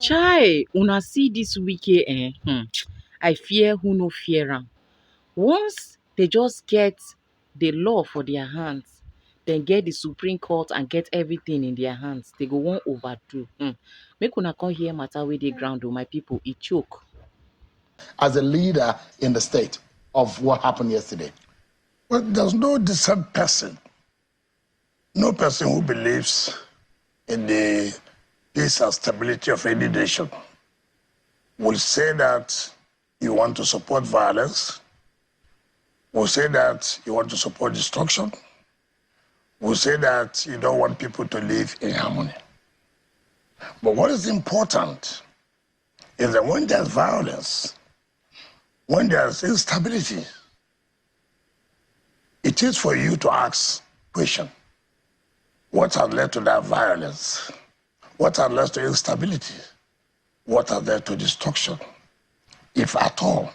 Chai, una see this wiki, I fear who no fear am. Once they just get the law for their hands, then get the Supreme Court and get everything in their hands, they go wan overdo. Make una come hear matter wey dey ground o, my people, e choke. As a leader in the state of what happened yesterday? Well, there's no decent person, no person who believes in the peace and stability of any nation will say that you want to support violence, will say that you want to support destruction, will say that you don't want people to live in harmony. But what is important is that when there's violence, when there's instability, it is for you to ask question. What has led to that violence? What has led to instability? What has led to destruction? If at all,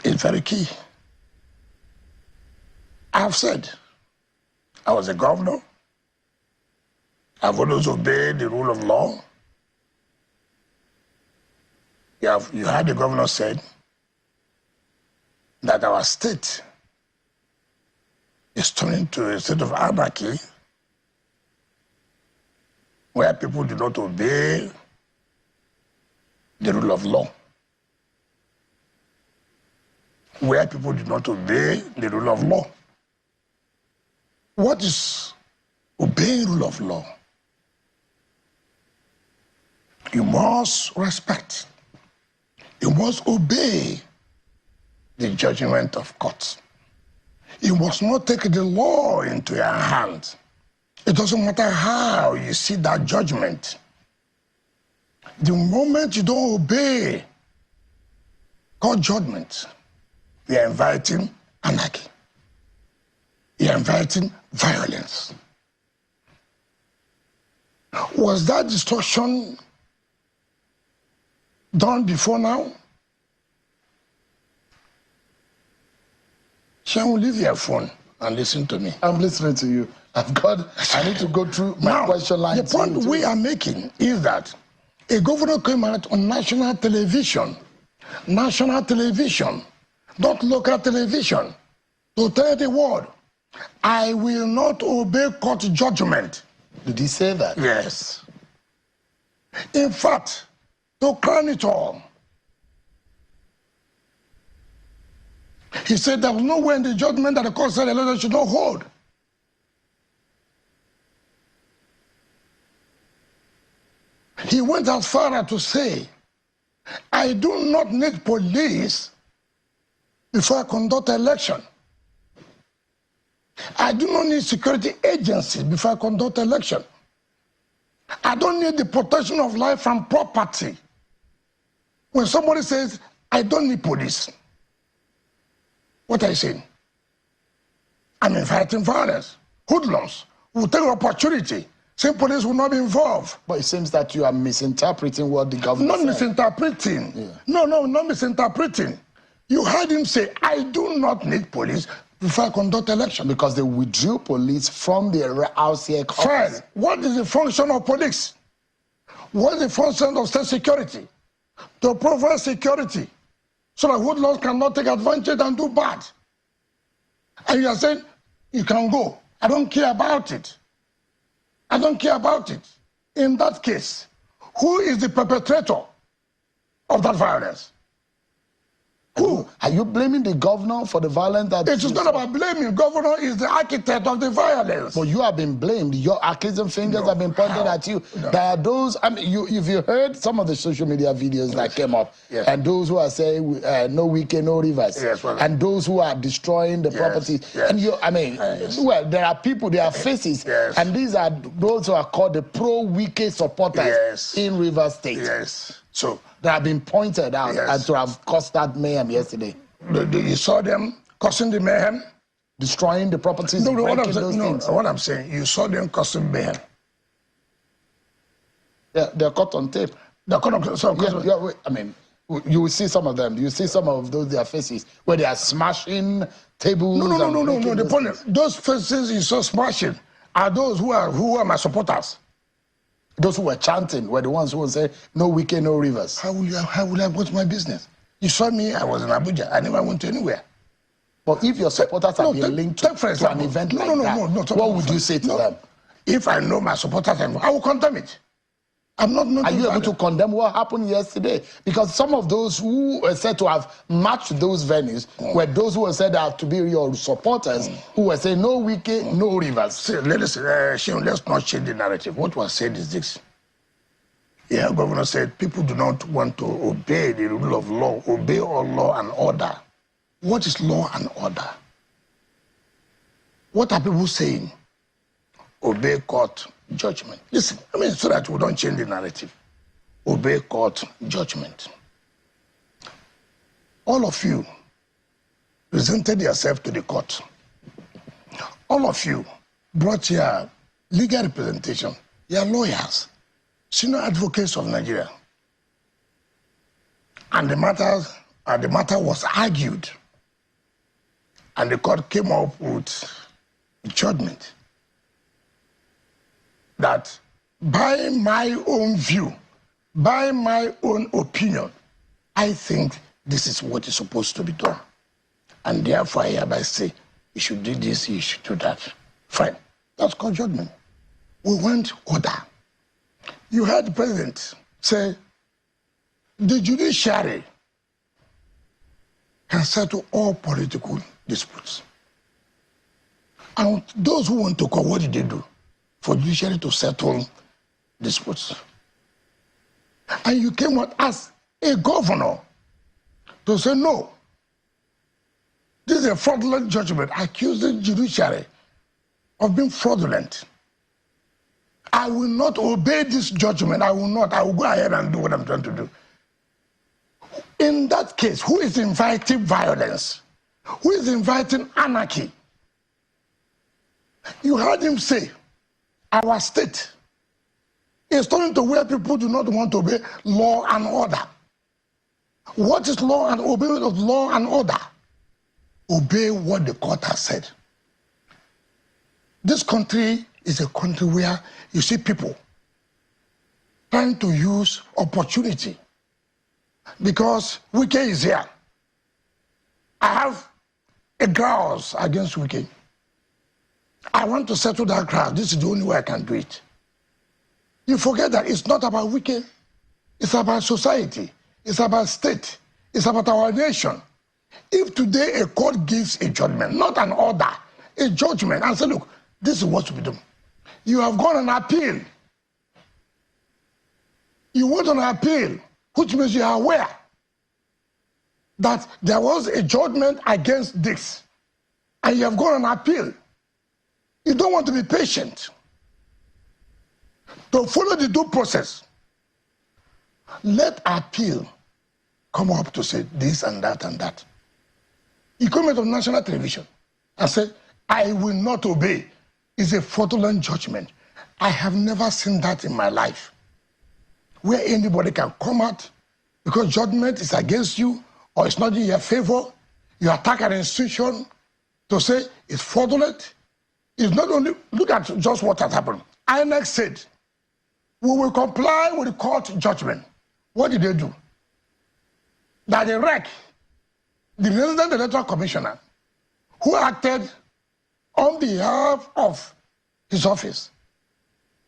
it's very key. I've said, I was a governor. I've always obeyed the rule of law. You heard the governor said that our state is turning to a state of anarchy where people do not obey the rule of law, where people do not obey the rule of law. What is obeying rule of law? You must respect. You must obey the judgment of courts. You must not take the law into your hands. It doesn't matter how you see that judgment. The moment you don't obey God's judgment, you are inviting anarchy. You are inviting violence. Was that destruction done before now? Shall we leave your phone and listen to me? I'm listening to you. I need to go through my question line. The point we are making is that a governor came out on national television, not local television, to tell the world, I will not obey court judgment. Did he say that? Yes. In fact, to crown it all, he said there was no way in the judgment that the court said the letter should not hold. He went as far as to say, I do not need police before I conduct an election. I do not need security agencies before I conduct an election. I don't need the protection of life and property. When somebody says, I don't need police, what are you saying? I'm inviting violence. Hoodlums will take an opportunity. Saying police will not be involved. But it seems that you are misinterpreting what the government said. Not misinterpreting. Yeah. No, not misinterpreting. You heard him say, I do not need police before I conduct election. Because they withdrew police from the house here. Fine. What is the function of police? What is the function of state security? To provide security so that hoodlums cannot take advantage and do bad. And you are saying, you can go. I don't care about it. I don't care about it. In that case, who is the perpetrator of that violence? Who? Are you blaming the governor for the violence that... It is not about blaming. Governor is the architect of the violence. But you have been blamed. Your accusing fingers have been pointed at you. No. There are those... I mean, if you heard some of the social media videos that came up, and those who are saying, no Wike, no rivers, and those who are destroying the properties. And you, I mean, well, there are people, there are faces, and these are those who are called the pro-Wike supporters in Rivers State. So they have been pointed out as to have caused that mayhem yesterday. You saw them causing the mayhem? Destroying the properties, what I'm saying, you saw them causing mayhem. Yeah, they're caught on tape. They're caught on tape. I mean, you will see some of them. You see some of those, their faces, where they are smashing tables. No. The point is, those faces you saw smashing are those who are my supporters. Those who were chanting were the ones who would say, no Wike, no Rivers. How will I go to my business? You saw me, I was in Abuja. I never went to anywhere. But if your supporters have been linked to an event like that, what would you say to them? If I know my supporters, I will condemn it. I'm not. Are you able to condemn what happened yesterday? Because some of those who were said to have matched those venues were those who were said to be your supporters who were saying no Wike, no Rivers. See, let's not change the narrative. What was said is this. Yeah, governor said people do not want to obey the rule of law, obey all law and order. What is law and order? What are people saying? Obey court judgment. Listen, so that we don't change the narrative. Obey court judgment. All of you presented yourself to the court. All of you brought your legal representation, your lawyers, senior advocates of Nigeria. And the matter was argued. And the court came up with judgment that by my own view, by my own opinion, I think this is what is supposed to be done. And therefore, I hereby say, you should do this, you should do that. Fine. That's called judgment. We want order. You heard the president say, the judiciary can settle all political disputes. And those who want to call, what did they do? For judiciary to settle disputes. And you came out as a governor to say, no, this is a fraudulent judgment, accusing judiciary of being fraudulent. I will not obey this judgment. I will not. I will go ahead and do what I'm trying to do. In that case, who is inviting violence? Who is inviting anarchy? You heard him say, our state is turning to where people do not want to obey law and order. What is law and obeying of law and order? Obey what the court has said. This country is a country where you see people trying to use opportunity because Wike is here. I have a grouse against Wike. I want to settle that grouse. This is the only way I can do it. You forget that it's not about Wike. It's about society. It's about state. It's about our nation. If today a court gives a judgment, not an order, a judgment, and say, look, this is what to be done. You have gone on appeal. You went on appeal, which means you are aware that there was a judgment against this, and you have gone on appeal. You don't want to be patient to follow the due process. Let appeal come up to say this and that and that. You come out of national television and say, I will not obey. It's a fraudulent judgment. I have never seen that in my life, where anybody can come out because judgment is against you or it's not in your favor. You attack an institution to say it's fraudulent. It's not only, look at just what has happened. INEC said, we will comply with the court judgment. What did they do? That the REC, the Resident Electoral Commissioner, who acted on behalf of his office,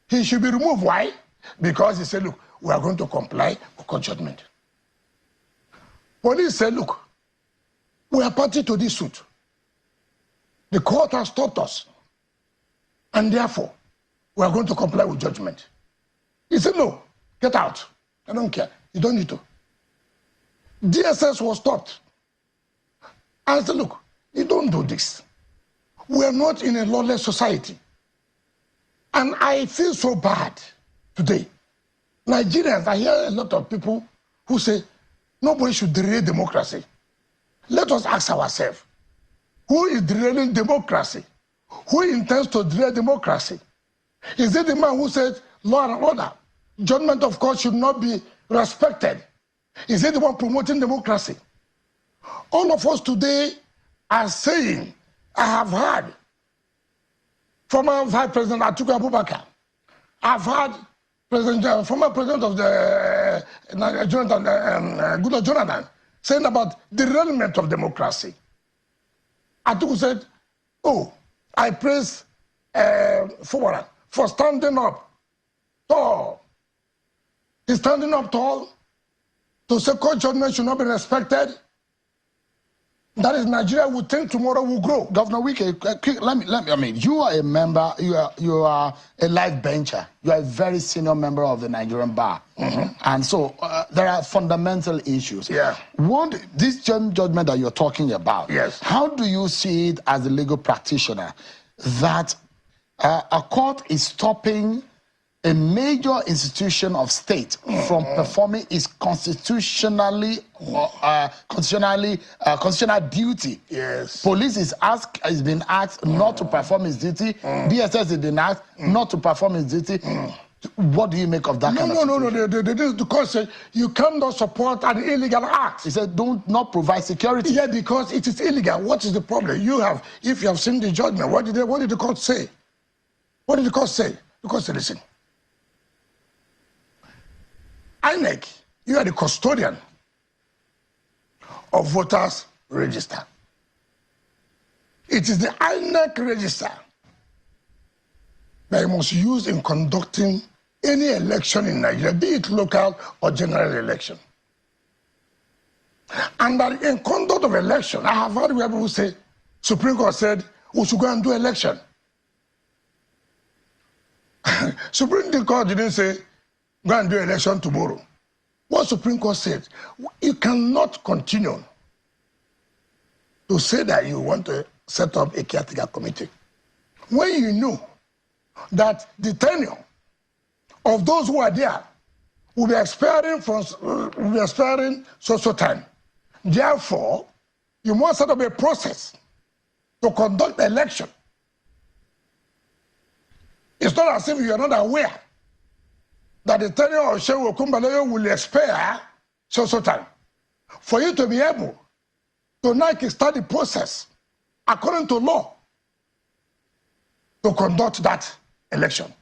he should be removed. Why? Because he said, look, we are going to comply with court judgment. Police said, look, we are party to this suit. The court has stopped us, and therefore, we are going to comply with judgment. He said, no, get out. I don't care. You don't need to. DSS was stopped. I said, look, you don't do this. We are not in a lawless society. And I feel so bad today. Nigerians, I hear a lot of people who say, nobody should derail democracy. Let us ask ourselves, who is derailing democracy? Who intends to derail democracy? Is it the man who said law and order, judgment of court should not be respected? Is it the one promoting democracy? All of us today are saying, I have heard former Vice President Atiku Abubakar, I've heard former president of the Goodluck Jonathan, saying about the derailment of democracy. Atiku said, "Oh, I praise Fubara for standing up tall. He's standing up tall to say court judgment should not be respected. That is, Nigeria would think tomorrow will grow." Governor Wike, let me. I mean, you are a member. You are a life bencher. You are a very senior member of the Nigerian bar, and so there are fundamental issues. Yeah. What this judgment that you're talking about? Yes. How do you see it as a legal practitioner that a court is stopping a major institution of state from performing its constitutional duty? Yes. Police is being asked not to perform its duty. DSS is being asked not to perform its duty. What do you make of that kind of situation? No. The court said you cannot support an illegal act. He said, not provide security. Yeah, because it is illegal. What is the problem? If you have seen the judgment, what did the court say? What did the court say? The court said, listen, INEC, you are the custodian of voters' register. It is the INEC register that you must use in conducting any election in Nigeria, be it local or general election. And that in conduct of election, I have heard where people say, Supreme Court said, we should go and do election. Supreme Court didn't say, go and do election tomorrow. What Supreme Court said, you cannot continue to say that you want to set up a caretaker committee when you know that the tenure of those who are there will be expiring so time. Therefore, you must set up a process to conduct election. It's not as if you are not aware that the tenure of Shehu Okumbaleyo will expire so time. For you to be able to now start the process according to law to conduct that election.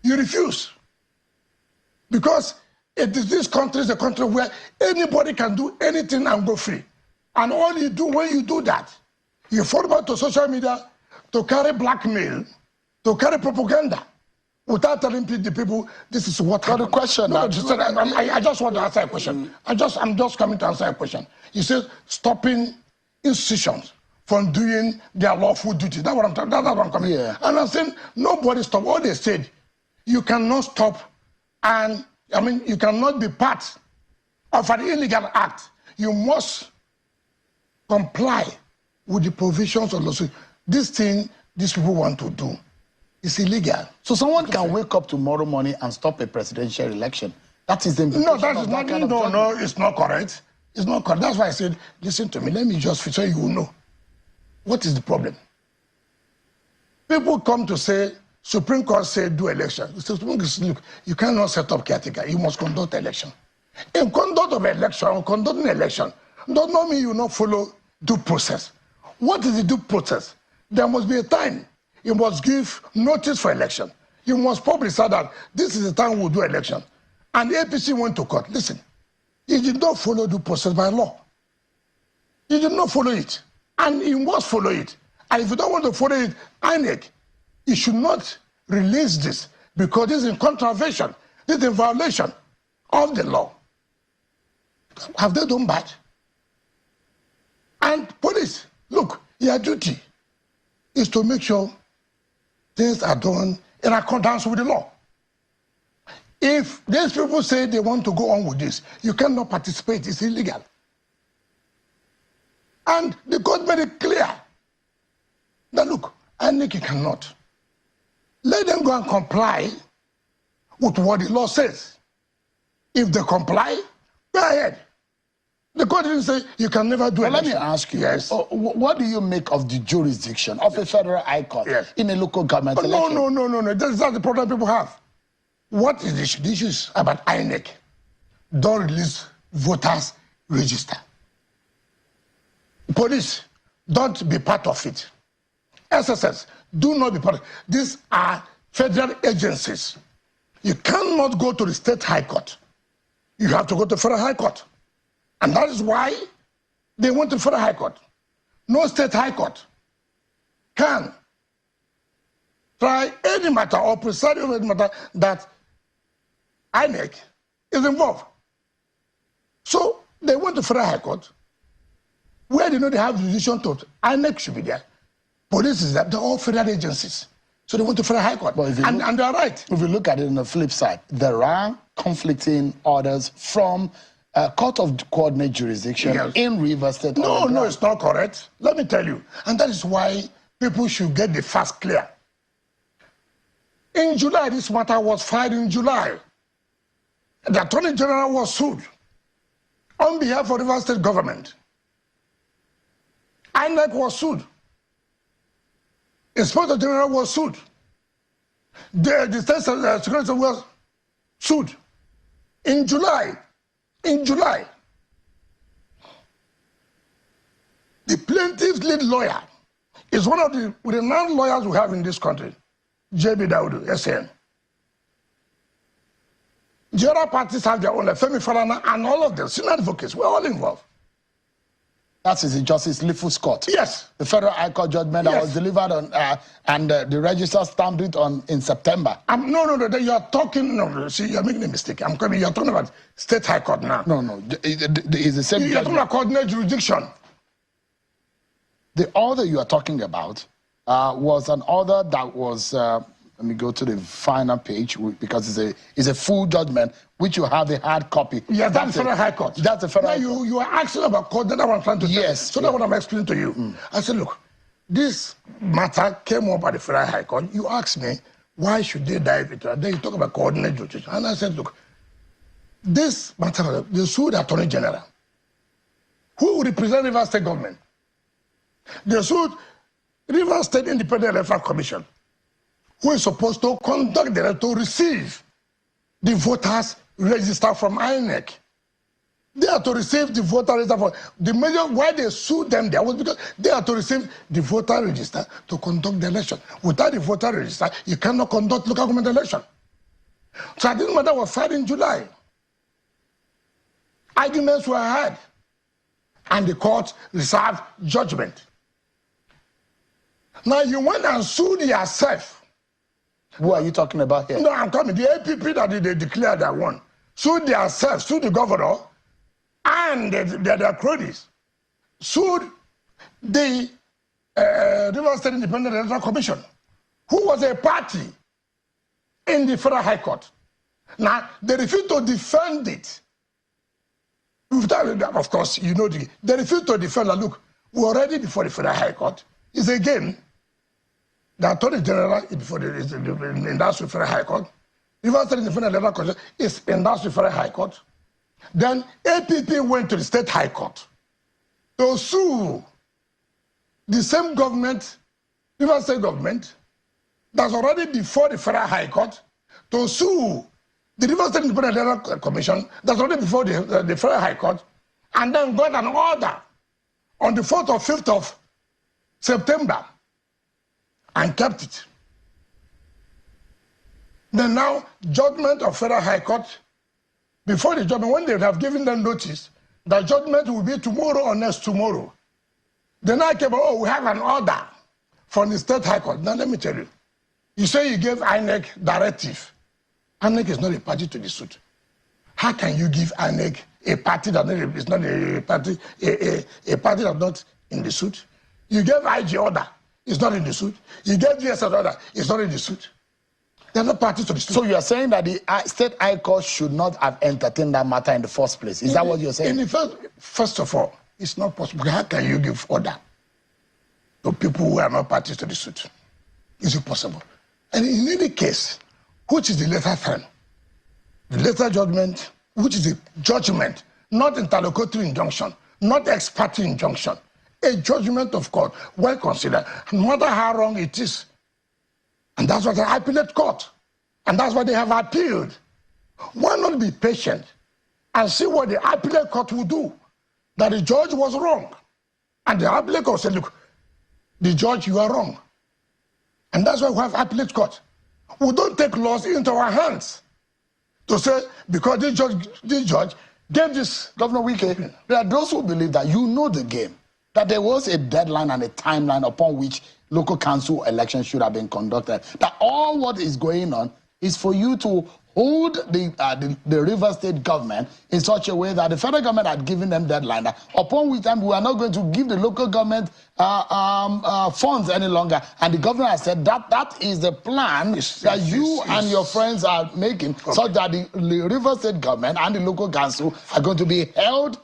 You refuse. Because this country is a country where anybody can do anything and go free. And all you do when you do that, you fall back to social media to carry blackmail, to carry propaganda, without telling the people this is what happened. The question. I just want to answer a question. I'm just coming to answer a question. You said stopping institutions from doing their lawful duty. That's what I'm talking. That's what I'm coming. Yeah. And I'm saying nobody stopped. All they said, you cannot stop, and you cannot be part of an illegal act. You must comply with the provisions of law. This thing these people want to do is illegal. So someone can wake up tomorrow morning and stop a presidential election. That is the implication. No, that is not. No, it's not correct. It's not correct. That's why I said, listen to me. Let me just so you will know. What is the problem? People come to say, Supreme Court said do election. Supreme Court said, look, you cannot set up caretaker. You must conduct election. In conduct of election, or conducting election, does not mean you not follow due process. What is the due process? There must be a time. You must give notice for election. You must publicize that this is the time we'll do election. And the APC went to court. Listen, you did not follow due process by law. You did not follow it. And you must follow it. And if you don't want to follow it, INEC, you should not release this because this is in contravention. This is in violation of the law. Have they done bad? And police, look, your duty is to make sure things are done in accordance with the law. If these people say they want to go on with this, you cannot participate. It's illegal. And the court made it clear that, look, INEC cannot. Let them go and comply with what the law says. If they comply, go ahead. The court didn't say you can never do it. Let me ask you, yes. What do you make of the jurisdiction of a federal high court in a local government election? No. That's not the problem people have. What is the issue? The issue is about INEC. Don't release voters' register. Police, don't be part of it. SSS, do not be part of it. These are federal agencies. You cannot go to the state high court. You have to go to federal high court. And that is why they went to federal high court. No state high court can try any matter or preside over any matter that INEC is involved. So they went to federal high court, where they know they have jurisdiction to. INEC should be there. Police is there. They're all federal agencies. So they went to federal high court. And they're right. If you look at it on the flip side, there are conflicting orders from Court of Coordinate Jurisdiction in Rivers State. No, it's not correct. Let me tell you. And that is why people should get the facts clear. In July, this matter was filed in July. The Attorney General was sued on behalf of the Rivers State government. INEC was sued. Inspector General was sued. The State Secretary was sued. In July. The plaintiff's lead lawyer is one of the renowned lawyers we have in this country, J.B. Daudu, SN. The other parties have their own, like Femi Falana and all of them, senior advocates, we're all involved. That is Justice Lifu Scott. Yes. The federal high court judgment that was delivered on, and the register stamped it on in September. No, you are talking, see, you're making a mistake. You're talking about state high court now. No, it's the same. You're talking about coordinate jurisdiction. The order you are talking about was an order that was, let me go to the final page because it's a full judgment, which you have the hard copy. Yeah, that's the federal high court. That's the federal high court. You are asking about court, that's what I'm trying to say. Yes. So that's what I'm explaining to you. I said, look, this matter came up at the federal high court. You asked me, why should they dive into it? Then you talk about coordinate jurisdiction. And I said, look, this matter, they sued the Attorney General, who represents Rivers State government. They sued Rivers State Independent Electoral Commission, who is supposed to conduct the to receive the voters register from INEC. They are to receive the voter register. The major why they sued them there was because they are to receive the voter register to conduct the election. Without the voter register, you cannot conduct local government election. So this matter was filed in July. Arguments were had, and the court reserved judgment. Now you went and sued yourself. Who are you talking about here? No, I'm coming. The APP that they declared that won sued themselves, sued the governor, and their cronies, sued the Rivers State Independent Electoral Commission, who was a party in the federal high court. Now, they refused to defend it. Of course, you know, they refused to defend it. Look, we're already before the federal high court. It's again, the Attorney General is before the Industrial Federal High Court. Rivers State Independent Electoral Commission is Industrial Federal High Court. Then APP went to the State High Court to sue the same government, Rivers State government, that's already before the Federal High Court, to sue the Rivers State Independent Electoral Commission, that's already before the Federal High Court, and then got an order on the 4th or 5th of September, and kept it. Then now, judgment of Federal High Court, before the judgment, when they have given them notice, the judgment will be tomorrow or next tomorrow. Then I came, oh, we have an order from the State High Court. Now let me tell you, you say you gave INEC directive. INEC is not a party to the suit. How can you give INEC a party that is not a party, a party that's not in the suit? You gave IG order, it's not in the suit. You gave DSS order, it's not in the suit. They're not parties to the suit. So you are saying that the State High Court should not have entertained that matter in the first place. Is that what you're saying? First of all, it's not possible. How can you give order to people who are not parties to the suit? Is it possible? And in any case, which is the later term? The later judgment, which is a judgment, not interlocutory injunction, not ex parte injunction, a judgment of court, well considered, no matter how wrong it is. And that's what the appellate court, and that's why they have appealed. Why not be patient and see what the appellate court will do? That the judge was wrong. And the appellate court said, look, the judge, you are wrong. And that's why we have appellate court. We don't take laws into our hands. to say, because this judge gave this. Governor Wike, there are those who believe that you know the game, that there was a deadline and a timeline upon which local council elections should have been conducted. That all what is going on is for you to hold the River State government in such a way that the federal government had given them deadline, that upon which time we are not going to give the local government funds any longer. And the governor has said that is the plan that you and your friends are making, such that the River State government and the local council are going to be held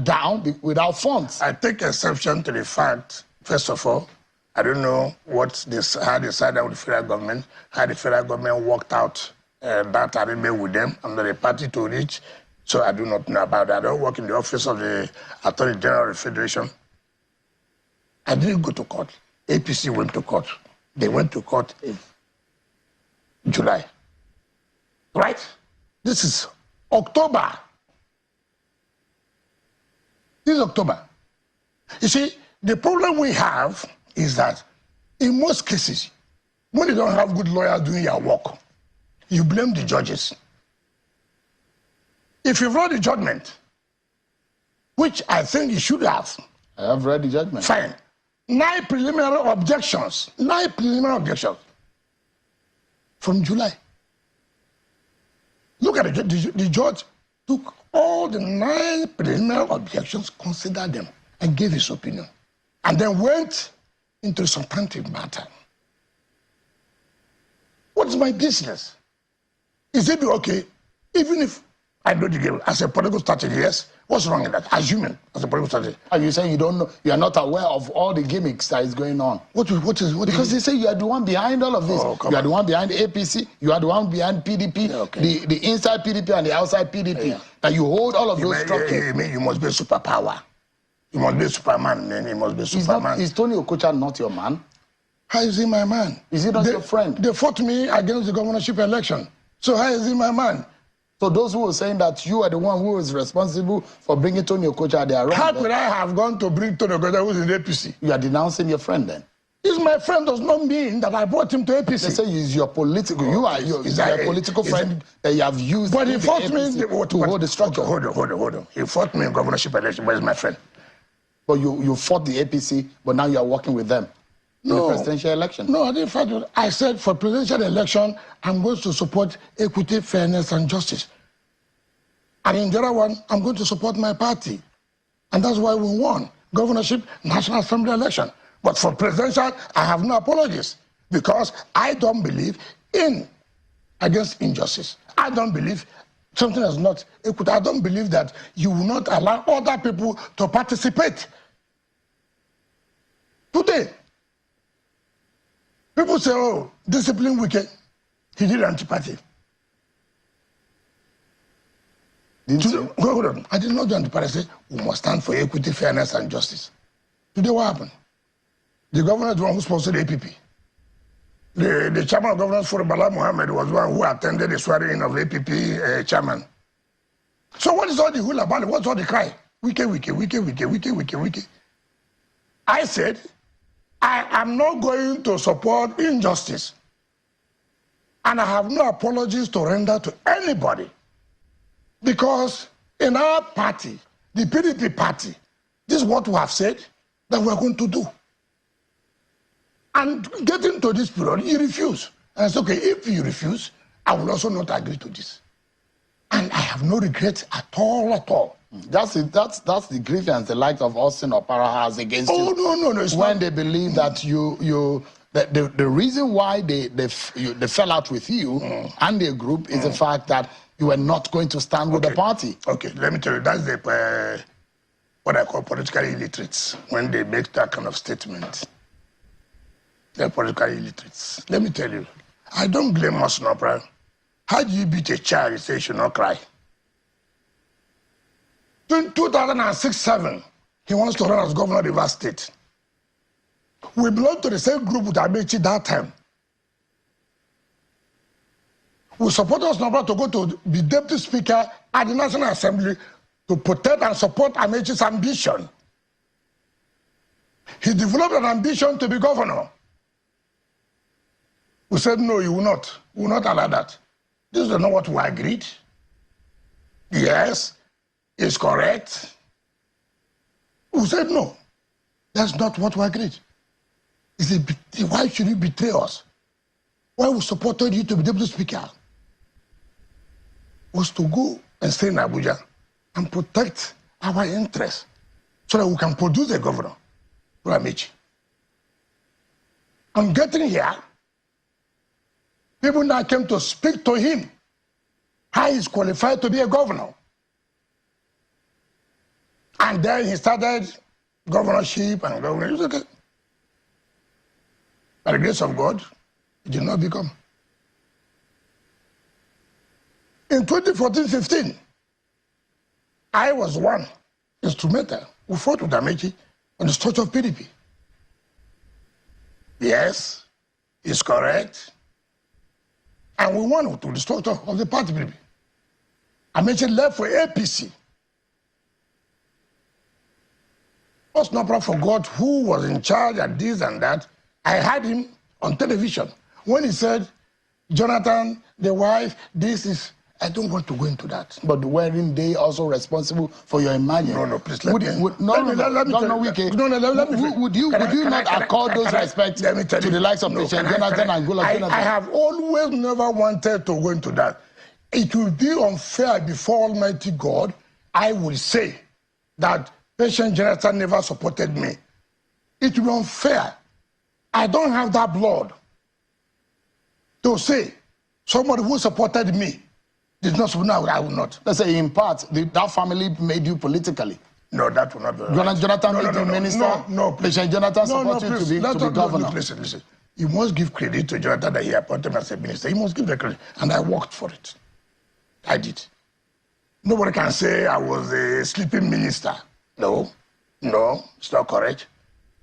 down without funds. I take exception to the fact, first of all, I don't know how they decided with the federal government, how the federal government worked out that arrangement with them. I'm not a party to it, so I do not know about that. I don't work in the office of the Attorney General of the Federation. I didn't go to court. APC went to court. They went to court in July. Right? This is October. This is October. You see, the problem we have is that in most cases, when you don't have good lawyers doing your work, you blame the judges. If you've read the judgment, which I think you should have. I have read the judgment. Fine. 9 preliminary objections. 9 preliminary objections from July. Look at the judge took all the 9 preliminary objections, considered them, and gave his opinion, and then went into the substantive matter. What's my business? Is it okay, even if I know the game as a political strategy? Yes. What's wrong with that? Assuming as a political strategy. Are you saying you don't know? You are not aware of all the gimmicks that is going on? What Because they say you are the one behind all of this. Oh, you are the one behind APC. You are the one behind PDP. Yeah, okay. The inside PDP and the outside PDP. Yeah. That you hold all of those structures. You mean you must be a superpower? You must be a Superman. Then you must be a Superman. Is Tony Okocha not your man? How is he my man? Is he not your friend? They fought me against the governorship election. So how is he my man? So those who are saying that you are the one who is responsible for bringing Tony Okocha, they are wrong. How could I have gone to bring Tony Okocha who's in APC? You are denouncing your friend then? He's my friend does not mean that I brought him to APC. They say he's your political, you are your political friend that you have used. But he fought me to hold the structure. Hold on. He fought me in governorship election, but he's my friend. But you fought the APC, but now you are working with them. No, the presidential election. No, I didn't fight. I said for presidential election, I'm going to support equity, fairness, and justice. And in the other one, I'm going to support my party. And that's why we won governorship, National Assembly election. But for presidential, I have no apologies because I don't believe in against injustice. I don't believe something is not equity. I don't believe that you will not allow other people to participate. Today, people say, oh, discipline Wike. He did anti-party. Hold on. I did not do anti-party. I said, we must stand for equity, fairness, and justice. Today, what happened? The governor is the one who sponsored the APP. The chairman of governors for Bala Mohammed was one who attended the swearing of the APP chairman. So what is all the hula about? What's all the cry? Wike. I said, I am not going to support injustice. And I have no apologies to render to anybody. Because in our party, the PDP party, this is what we have said that we are going to do. And getting to this period, you refuse. And it's okay, if you refuse, I will also not agree to this. And I have no regrets at all. That's the grievance the likes of Austin Opara has against you. Oh, no. It's when they believe that the reason why they fell out with you and their group is the fact that you were not going to stand with the party. Okay, let me tell you, that's the what I call political illiterates when they make that kind of statement. They're political illiterates. Let me tell you, I don't blame Austin Opara. How do you beat a child and say you should not cry? In 2006-07, he wants to run as governor of Rivers State. We belong to the same group with Amechi that time. We support Austin Opara to go to be deputy speaker at the National Assembly to protect and support Amechi's ambition. He developed an ambition to be governor. We said, no, you will not. We will not allow that. This is not what we agreed. Yes, it's correct. We said no. That's not what we agreed. He said, why should you betray us? Why we supported you to be deputy speaker? Was to go and stay in Abuja and protect our interests so that we can produce a governor, Ramichi. I'm getting here. People now came to speak to him how he's qualified to be a governor. And then he started governorship and governor. It was okay. By the grace of God, it did not become. In 2014-15, I was one instrumental who fought with Amechi on the structure of PDP. Yes, it's correct. And we won to the structure of the party PDP. Amechi left for APC. Osnapra forgot who was in charge and this and that. I had him on television when he said, Jonathan, the wife, this is... I don't want to go into that. But weren't they also responsible for your emergence? No, please let me. Would you not accord those respects to the likes of President Jonathan and Goodluck Jonathan? I have always never wanted to go into that. It will be unfair before Almighty God. I will say that President Jonathan never supported me. It will be unfair. I don't have that blood to say somebody who supported me did not support. No, I will not. Let's say in part, that family made you politically. No, that will not be right. Jonathan made you minister. No, President Jonathan supported you to be governor. Listen. You must give credit to Jonathan that he appointed me as a minister. You must give the credit. And I worked for it. I did. Nobody can say I was a sleeping minister. No, it's not correct.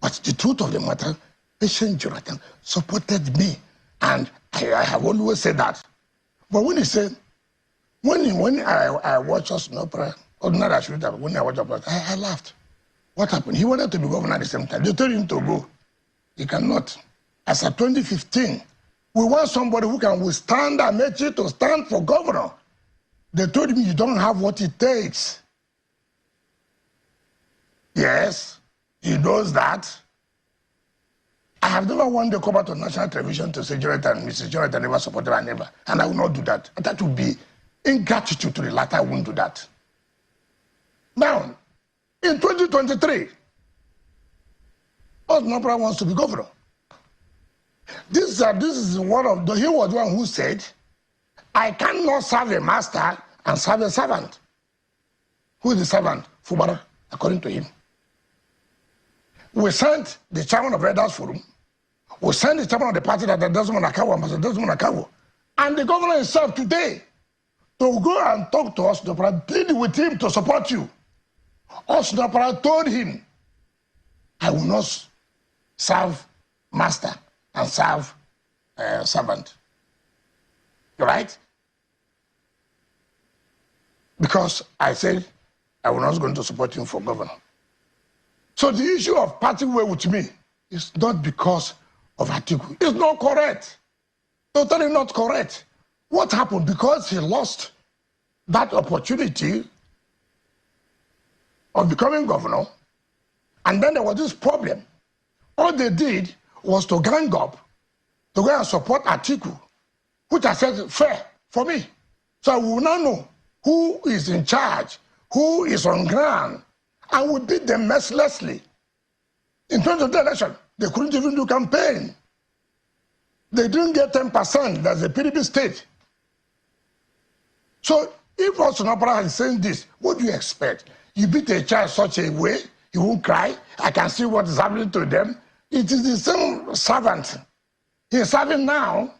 But the truth of the matter, President Jonathan supported me. And I have always said that. But when he said, when I watched us no prayer, ordinary I should have, when I watched us, I laughed. What happened? He wanted to be governor at the same time. They told him to go. He cannot. As of 2015, we want somebody who can withstand Amechi to stand for governor. They told me you don't have what it takes. Yes, he knows that. I have never wanted to come out on national television to say Jonathan, Mrs. Jonathan never supported her neighbor. And I will not do that. That would be ingratitude to the latter. I won't do that. Now, in 2023, Osnapra wants to be governor. This is one of the, he was the one who said, I cannot serve a master and serve a servant. Who is the servant? Fubara, according to him. We sent the chairman of Elders Forum. We sent the chairman of the party that doesn't want to Akawo. And the governor himself today to go and talk to Osnapra, plead with him to support you. Osnapra told him, I will not serve master and serve servant. Right? Because I said I was not going to support him for governor. So the issue of parting way with me is not because of Atiku. It's not correct. Totally not correct. What happened? Because he lost that opportunity of becoming governor, and then there was this problem. All they did was to gang up to go and support Atiku, which I said fair for me. So we will now know who is in charge, who is on ground, and we beat them mercilessly. In terms of the election, they couldn't even do campaign. They didn't get 10%, that's a PDP state. So if Osnapra is saying this, what do you expect? You beat a child such a way, he won't cry. I can see what is happening to them. It is the same servant. He's serving now.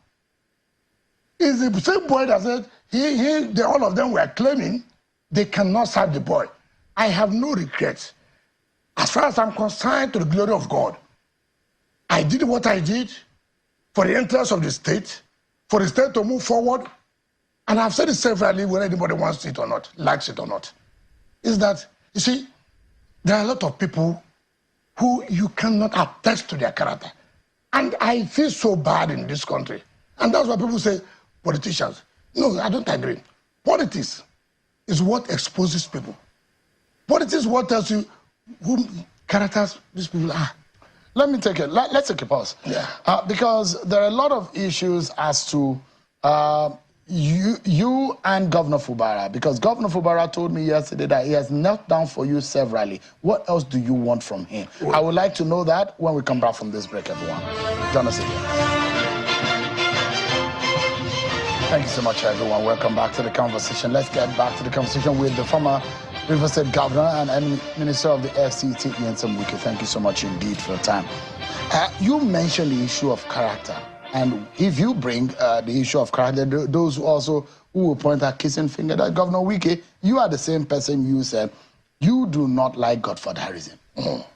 It's the same boy that said all of them were claiming they cannot serve the boy. I have no regrets. As far as I'm concerned, to the glory of God, I did what I did for the interest of the state, for the state to move forward. And I've said it severally, whether anybody wants it or not, likes it or not, is that, you see, there are a lot of people who you cannot attest to their character. And I feel so bad in this country. And that's why people say, politicians. No, I don't agree. Politics is what exposes people. Politics is what tells you who characters these people are. Let's take a pause. Yeah. Because there are a lot of issues as to you and Governor Fubara, because Governor Fubara told me yesterday that he has knelt down for you severally. What else do you want from him? Well, I would like to know that when we come back from this break, everyone. Join us again. Thank you so much, everyone. Welcome back to the conversation. Let's get back to the conversation with the former Rivers State Governor and Minister of the FCT, Wike. Thank you so much indeed for your time. You mentioned the issue of character. And if you bring the issue of character, those who will point a kissing finger at Governor Wike, you are the same person you said you do not like godfatherism.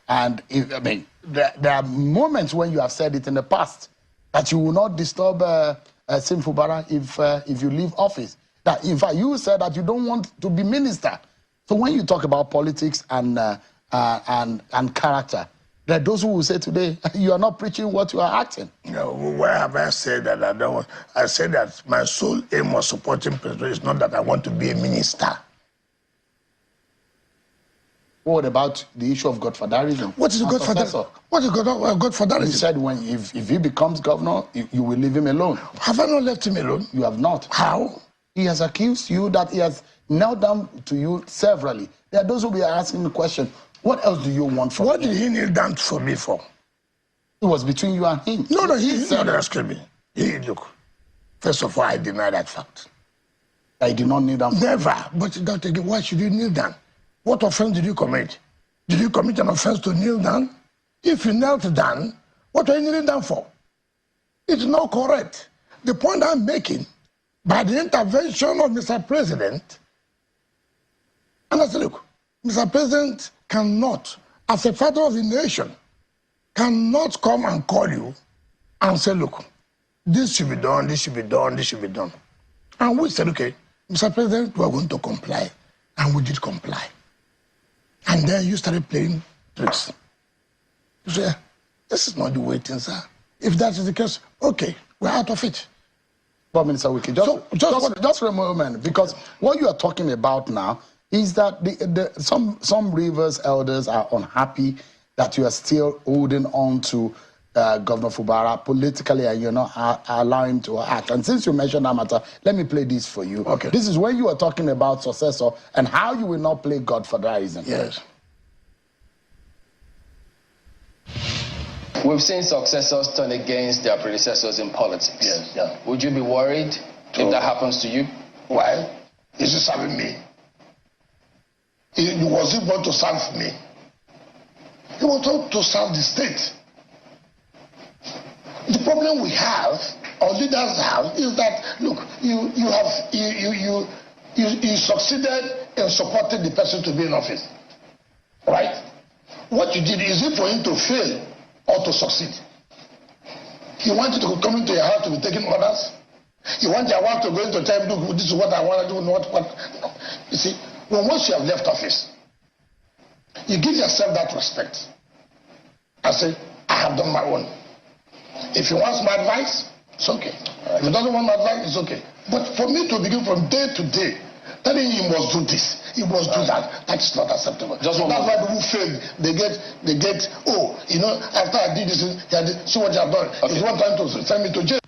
And there are moments when you have said it in the past that you will not disturb Sim Fubara if you leave office. That in fact you said that you don't want to be minister. So when you talk about politics and character, there are those who will say today, you are not preaching what you are acting. No, why have I said that? I said that my sole aim of supporting President is not that I want to be a minister. What about the issue of godfatherism? What is godfatherism? What is godfatherism? You said if he becomes governor, you will leave him alone. Have I not left him alone? You have not. How? He has accused you that he has knelt down to you severally. There are those who will be asking the question, what else do you want from What him? did he kneel down for me for? It was between you and him. No, he's not asking me. Look, first of all, I deny that fact. I did not kneel down. Never. But why should you kneel down? What offense did you commit? Did you commit an offense to kneel down? If you knelt down, what are you kneeling down for? It's not correct. The point I'm making, by the intervention of Mr. President, and I say, look, Mr. President cannot, as a father of the nation, cannot come and call you and say, look, this should be done, this should be done, this should be done. And we said, okay, Mr. President, we are going to comply. And we did comply. And then you started playing tricks. You say, this is not the way things are. If that is the case, okay, we're out of it. But Minister Wike, just for a moment, because what you are talking about now is that some Rivers elders are unhappy that you are still holding on to Governor Fubara politically and you're not allowing him to act. And since you mentioned that matter, let me play this for you. Okay. This is when you are talking about successor and how you will not play godfatherism. Yes. We've seen successors turn against their predecessors in politics. Yes, yeah. Would you be worried if that happens to you? Why? Is he serving me? Was he born to serve me? He was told to serve the state. The problem we have, or leaders have, is that look, you succeeded in supporting the person to be in office, right? What you did is it for him to fail or to succeed. You wanted to come into your house to be taking orders. You want your wife to go into time, look, this is what I want to do, not what. No. You see, once you have left office, you give yourself that respect. I say, I have done my own. If he wants my advice, it's okay. If he doesn't want my advice, it's okay. But for me to begin from day to day, telling him he must do this, he must do that, that is not acceptable. That's why people fail. They get, after I did this, see what you have done. Okay. It's one time to send me to jail.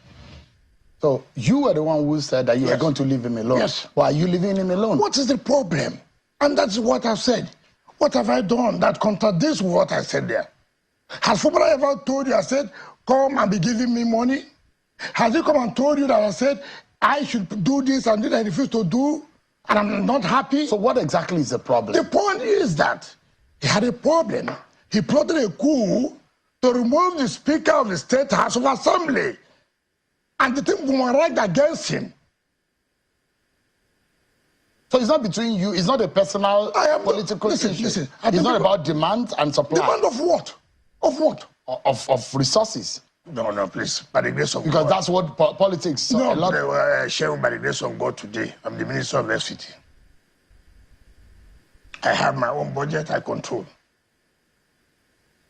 So you were the one who said that you were going to leave him alone. Yes. Why are you leaving him alone? What is the problem? And that's what I've said. What have I done that contradicts what I said there? Has Fubara ever told you, I said, come and be giving me money? Has he come and told you that I said, I should do this and this I refuse to do, and I'm not happy? So what exactly is the problem? The point is that he had a problem. He plotted a coup to remove the Speaker of the State House of Assembly. And the thing boomeranged against him. So it's not between you, it's not a personal political issue. Listen, it's not about demand and supply. Demand of what? Of what? Of resources. No, please. By the grace of because God. That's what politics. No, Sharon, by the grace of God today, I'm the Minister of FCT. I have my own budget, I control.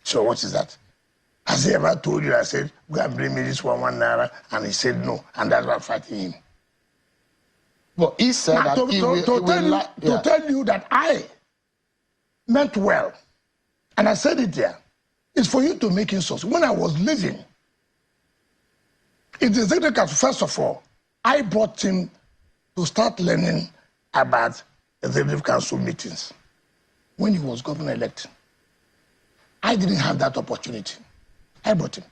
So what is that? Has he ever told you, I said, go and bring me this 1 naira, and he said no, and that's why I'm fighting him. Well, he said that to tell you that I meant well, and I said it there, is for you to make insults. When I was leaving, in the executive council, first of all, I brought him to start learning about executive council meetings when he was governor-elect. I didn't have that opportunity. I brought him.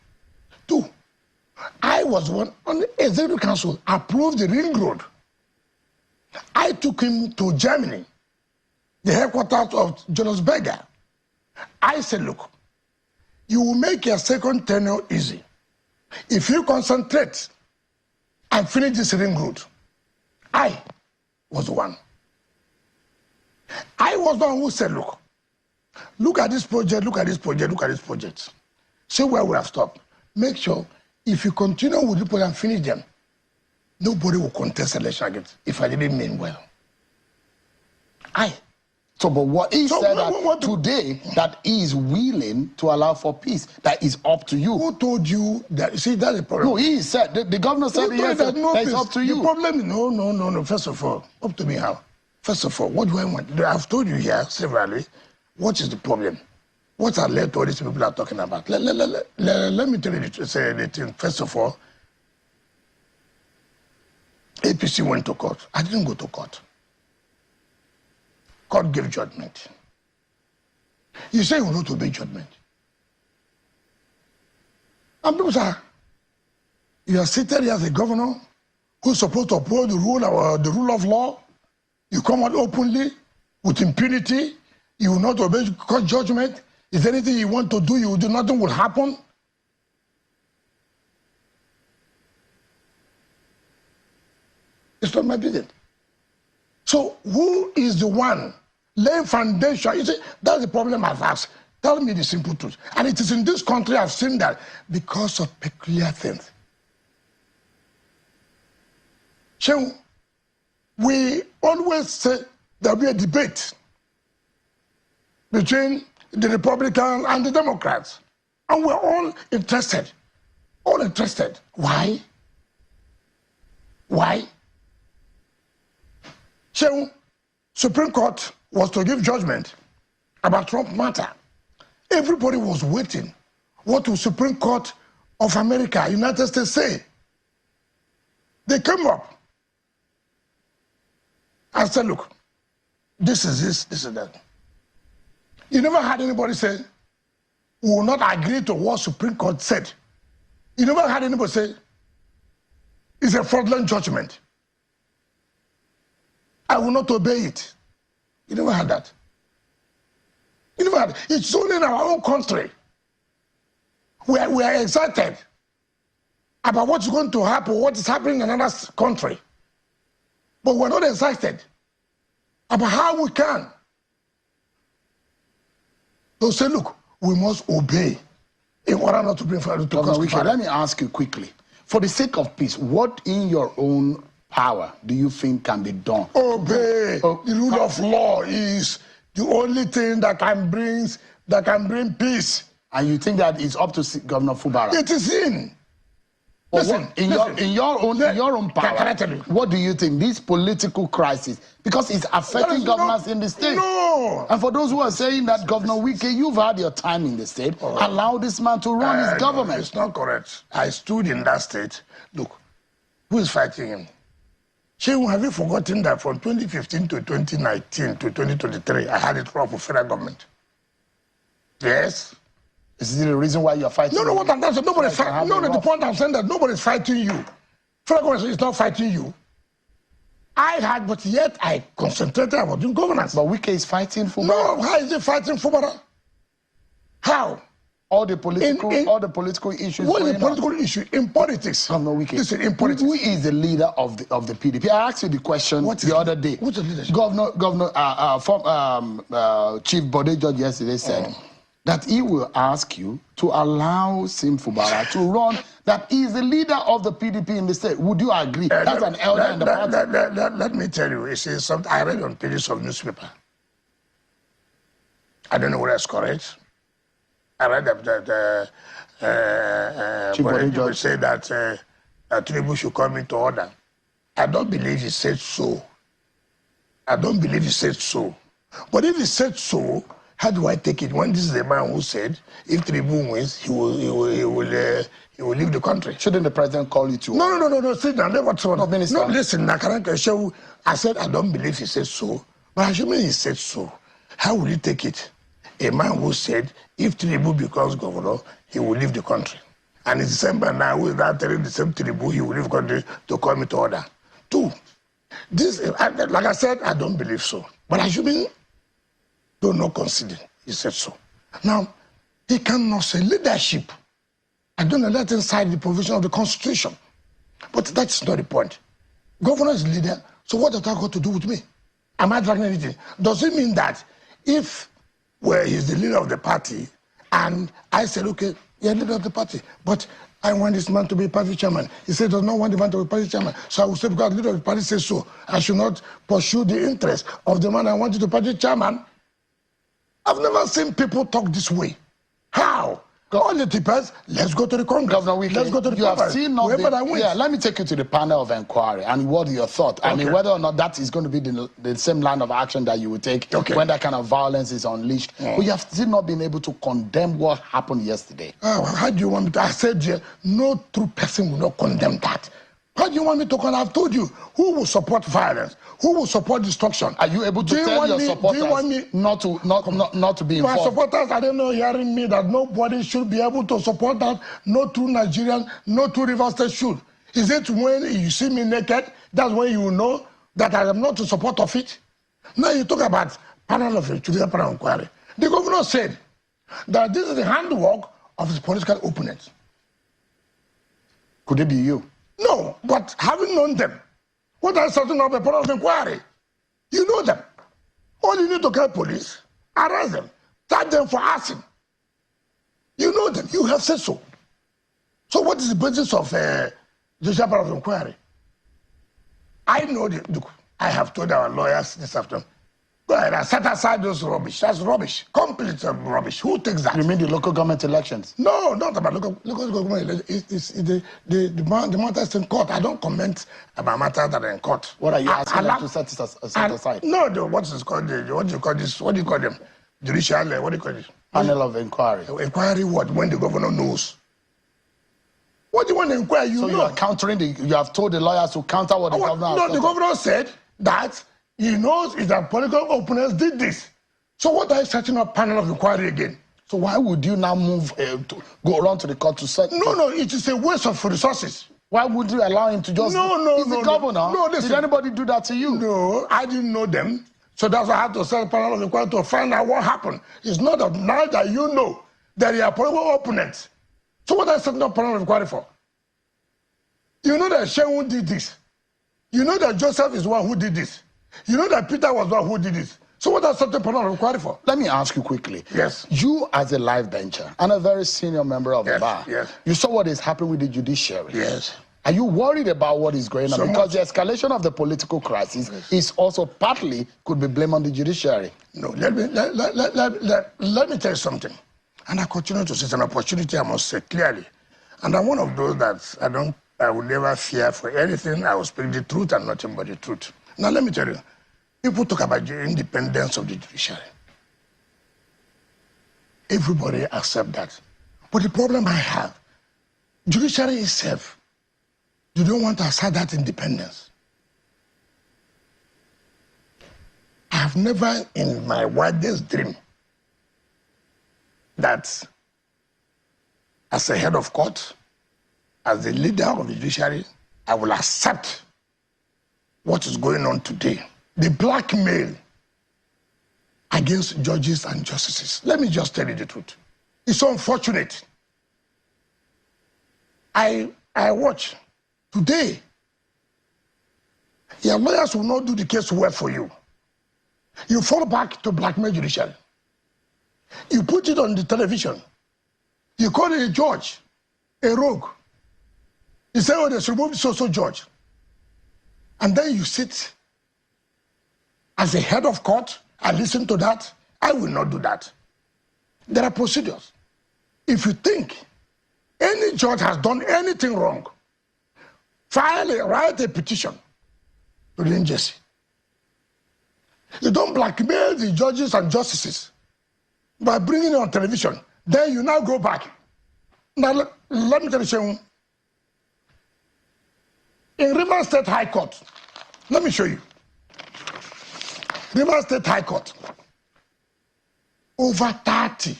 2, I was one on the executive council, approved the ring road. I took him to Germany, the headquarters of Julius Berger. I said, look, you will make your second tenure easy if you concentrate and finish this ring road. I was the one. I was the one who said, look at this project, look at this project, look at this project. See where we have stopped. Make sure if you continue with the project and finish them, nobody will contest election against if I didn't mean well. So, but what he said that today that he is willing to allow for peace, that is up to you. Who told you that? See, that's the problem. No, he said, the governor said yes, that it's up to you. The problem is, no. First of all, up to me how? First of all, what do I want? I've told you here severally, what is the problem? What has led to all these people are talking about? Let me tell you the thing. First of all, APC went to court. I didn't go to court. Court gave judgment. You say you will not obey judgment. And people say, you are seated here as a governor who's supposed to uphold the rule of law. You come out openly with impunity. You will not obey court judgment. Is there anything you want to do, you will do, nothing will happen. It's not my business. So who is the one laying foundation? You see, that's the problem I've asked. Tell me the simple truth. And it is in this country I've seen that because of peculiar things. So we always say there'll be a debate between the Republicans and the Democrats. And we're all interested. All interested. Why? Why? So, Supreme Court was to give judgment about Trump matter. Everybody was waiting. What will Supreme Court of America, United States say? They came up and said, look, this is this, this is that. You never had anybody say, we will not agree to what Supreme Court said. You never had anybody say, it's a fraudulent judgment. I will not obey it. You never had that. You never had it. It's only in our own country where we are excited about what's going to happen, what is happening in another country. But we're not excited about how we can. They'll say, look, we must obey in order not to bring fire to cause fire. Let me ask you quickly. For the sake of peace, what in your own power do you think can be done? Obey. The rule of law is the only thing that can bring peace. And you think that it's up to Governor Fubara? It is in. Listen, in your own power, can I tell you? What do you think this political crisis, because it's affecting governors in the state? No. And for those who are saying that Governor Wike, you've had your time in the state, allow this man to run his government. No, it's not correct. I stood in that state. Look, who is fighting him? Shehu, have you forgotten that from 2015 to 2019 to 2023, I had it rough with federal government? Yes. Is this the reason why you're fighting? No, what I'm saying, nobody's fighting. No, the point I'm saying that nobody's fighting you. Federal government is not fighting you. I had, but yet I concentrated about doing governance. But Wike is fighting for No, how is he fighting for How? All the political issues. What is the political issue in politics? Governor Wike. Listen, in politics. Who is the leader of the PDP? I asked you the question the other day. What's the leadership? Chief Bode George yesterday said that he will ask you to allow Sim Fubara to run, that he is the leader of the PDP in the state. Would you agree? That's an elder in the party. Let me tell you, it's something I read on pages of newspaper. I don't know whether it's correct. I read that Bode George said that tinubu should come into order. I don't believe he said so. I don't believe he said so. But if he said so, how do I take it when this is the man who said if Tinubu wins, he will leave the country? Shouldn't the president call you to? No. Sit down. Never told. No, Minister. No, listen. I said I don't believe he said so, but assuming he said so, how will you take it? A man who said if Tinubu becomes governor, he will leave the country, and in December now, who is now telling the same Tinubu he will leave the country to call me to order? Two. This, like I said, I don't believe so. But assuming, do not consider, he said so. Now, he cannot say leadership. I don't know that inside the provision of the Constitution. But that's not the point. Governor is leader, so what does that got to do with me? Am I dragging anything? Does it mean that if he's the leader of the party and I said, okay, you're leader of the party, but I want this man to be party chairman. He said, does not want the man to be party chairman. So I will say, because the leader of the party says so, I should not pursue the interest of the man I wanted to be party chairman. I've never seen people talk this way. How? All the tippers, let's go to the Congress. Governor Wike, let's go to the Congress. Have seen let me take you to the panel of inquiry and what your thought. Okay. I mean, whether or not that is going to be the same line of action that you would take when that kind of violence is unleashed. But you have still not been able to condemn what happened yesterday. How do you want me to? I said, no true person will not condemn that. How do you want me to condemn? I've told you, who will support violence? Who will support destruction? Are you able to tell your supporters not to be involved? My supporters, I don't know, hearing me that nobody should be able to support that. No true Nigerian, no true River State should. Is it when you see me naked, that's when you will know that I am not in support of it? Now you talk about panel of judicial panel inquiry. The governor said that this is the handwork of his political opponents. Could it be you? No, but having known them, what are setting up a panel of inquiry? You know them. All you need to call police, arrest them, charge them for arson. You know them. You have said so. So what is the basis of judicial panel of inquiry? I know I have told our lawyers this afternoon, go ahead and set aside those rubbish. That's rubbish. Complete rubbish. Who takes that? You mean the local government elections? No, not about local government elections. It's the matters in court. I don't comment about matters that are in court. What are you asking them to set aside? No, what is called, what do you call this? What do you call them? Judicial, what do you call it? Panel of inquiry. Inquiry what? When the governor knows. What do you want to inquire? You know. You are countering you have told the lawyers to counter what the governor has No, the governor said that he knows if the political opponents did this. So what are you setting up panel of inquiry again? So why would you now move to go around to the court to set? No, it is a waste of resources. Why would you allow him to just? He's the governor. No, listen. Did anybody do that to you? No, I didn't know them. So that's why I had to set a panel of inquiry to find out what happened. It's not that now that you know that they are political opponents. So what are you setting up panel of inquiry for? You know that Shehu did this. You know that Joseph is the one who did this. You know that Peter was the one who did this. So what does such a panel inquiry for? Let me ask you quickly. Yes. You as a live bencher and a very senior member of the bar, you saw what is happening with the judiciary. Yes. Are you worried about what is going on? So because the escalation of the political crisis is also partly could be blamed on the judiciary. No, let me tell you something. And I continue to say it's an opportunity, I must say clearly. And I'm one of those that I will never fear for anything. I will speak the truth and nothing but the truth. Now let me tell you, people talk about the independence of the judiciary. Everybody accept that. But the problem I have, judiciary itself, you don't want to accept that independence. I have never in my wildest dream that as a head of court, as the leader of the judiciary, I will accept what is going on today. The blackmail against judges and justices. Let me just tell you the truth. It's so unfortunate. I watch today. Your lawyers will not do the case well for you. You fall back to blackmail judiciary. You put it on the television. You call it a judge, a rogue. You say, oh, they should remove so judge. And then you sit as a head of court and listen to that. I will not do that. There are procedures. If you think any judge has done anything wrong, write a petition to the injustice. You don't blackmail the judges and justices by bringing it on television. Then you now go back. Now, let me tell you something. In Rivers State High Court, let me show you. Rivers State High Court, over 30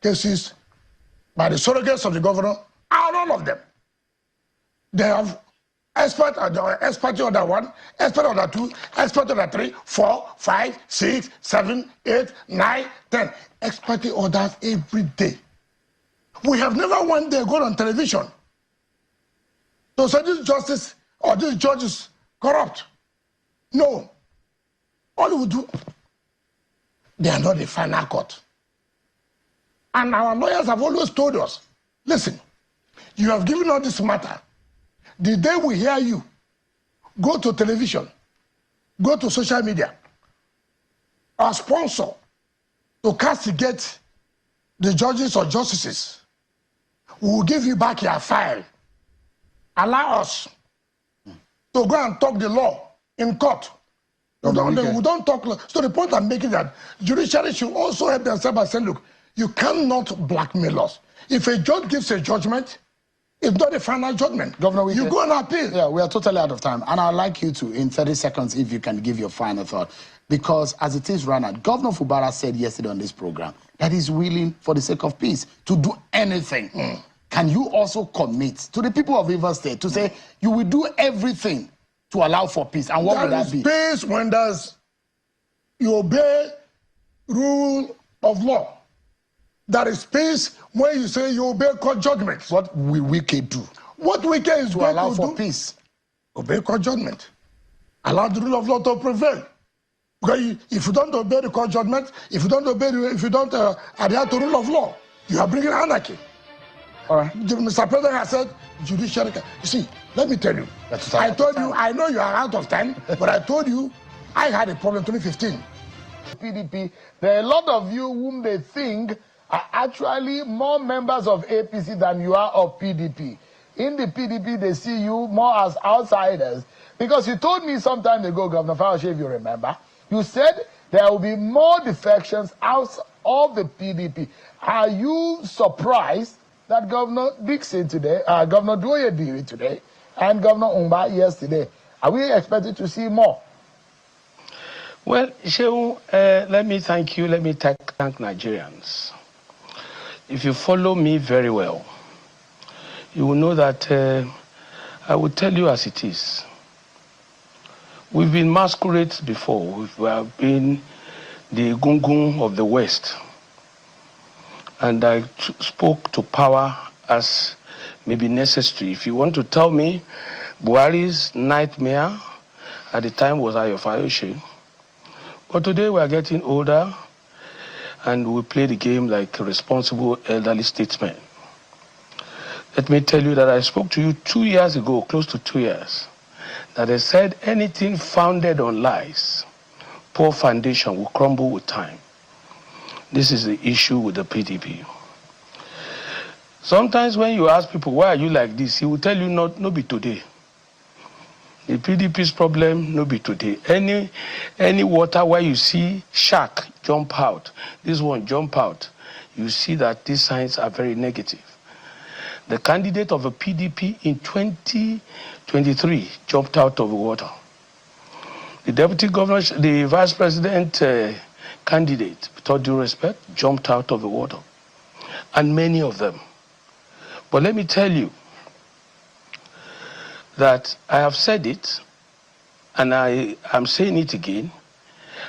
cases by the surrogates of the governor, and all of them. They have expert order 1, expert order 2, expert order 3, 4, 5, 6, 7, 8, 9, 10. Expert orders every day. We have never one day gone on television to say this justice or this judge is corrupt. No. All we do, they are not the final court. And our lawyers have always told us, listen, you have given us this matter. The day we hear you, go to television, go to social media, our sponsor to castigate the judges or justices, we will give you back your file. Allow us to go and talk the law in court. We don't talk law. So the point I'm making is that judiciary should also help themselves by saying, look, you cannot blackmail us. If a judge gives a judgment, it's not a final judgment. Governor, you go and appeal. Yeah, we are totally out of time. And I'd like you to, in 30 seconds, if you can give your final thought. Because as it is right now, Governor Fubara said yesterday on this program that he's willing, for the sake of peace, to do anything. Can you also commit to the people of Rivers State to say you will do everything to allow for peace? And what would that be? Peace when you obey rule of law. That is peace when you say you obey court judgments. What will Wike do? What Wike is to going allow to for do? Peace. Obey court judgment. Allow the rule of law to prevail. Because if you don't obey the court judgment, if you don't adhere to rule of law, you are bringing anarchy. All right. Mr. President has said judiciary. You see, let me tell you. I told you, I know you are out of time, but I told you I had a problem in 2015. PDP, there are a lot of you whom they think are actually more members of APC than you are of PDP. In the PDP, they see you more as outsiders. Because you told me some time ago, Governor Fauci, if you remember, you said there will be more defections out of the PDP. Are you surprised that Governor Dixon today, Governor Duoyediri today, and Governor Umba yesterday, are we expected to see more? Well, Shehu, let me thank you. Let me thank Nigerians. If you follow me very well, you will know that I will tell you as it is. We've been masquerades before. We have been the gungun of the West. And I spoke to power as may be necessary. If you want to tell me, Buhari's nightmare at the time was Ayo Fayose. But today we are getting older and we play the game like responsible elderly statesmen. Let me tell you that I spoke to you 2 years ago, close to 2 years, that I said anything founded on lies, poor foundation will crumble with time. This is the issue with the PDP. Sometimes when you ask people, why are you like this? He will tell you, no be today. The PDP's problem, no be today. Any water where you see shark jump out, this one jump out, you see that these signs are very negative. The candidate of a PDP in 2023 jumped out of the water. The deputy governor, the vice president candidate, with all due respect, jumped out of the water. And many of them. But let me tell you that I have said it, and I am saying it again.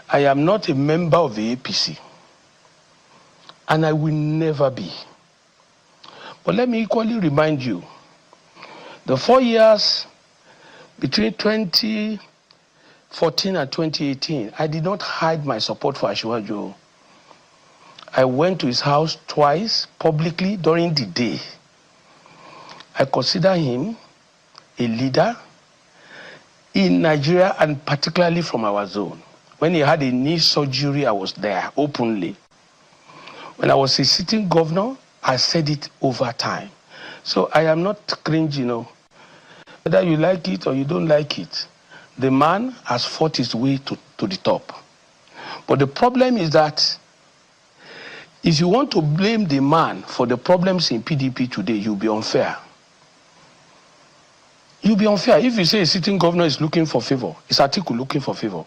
I am not a member of the APC, and I will never be. But let me equally remind you, the 4 years between 2014 and 2018, I did not hide my support for Asiwaju. I went to his house twice publicly during the day. I consider him a leader in Nigeria and particularly from our zone. When he had a knee surgery, I was there openly. When I was a sitting governor, I said it over time. So I am not cringe, Whether you like it or you don't like it, the man has fought his way to the top. But the problem is that if you want to blame the man for the problems in PDP today, you'll be unfair. You'll be unfair. If you say a sitting governor is looking for favor, it's Atiku looking for favor.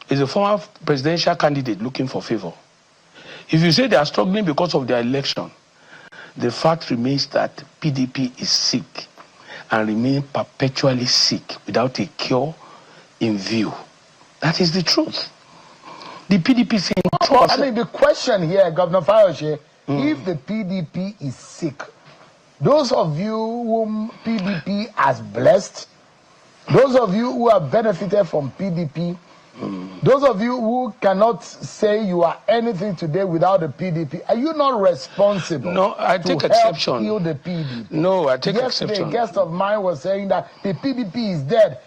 It's a former presidential candidate looking for favor. If you say they are struggling because of their election, the fact remains that PDP is sick and remains perpetually sick without a cure in view. That is the truth. The PDP is in trouble. I mean, the question here, Governor Fayose, if the PDP is sick, those of you whom PDP has blessed, those of you who have benefited from PDP, those of you who cannot say you are anything today without the PDP, are you not responsible? No, I take exception. Heal the PDP? No, I take Yesterday, exception. a guest of mine was saying that the PDP is dead.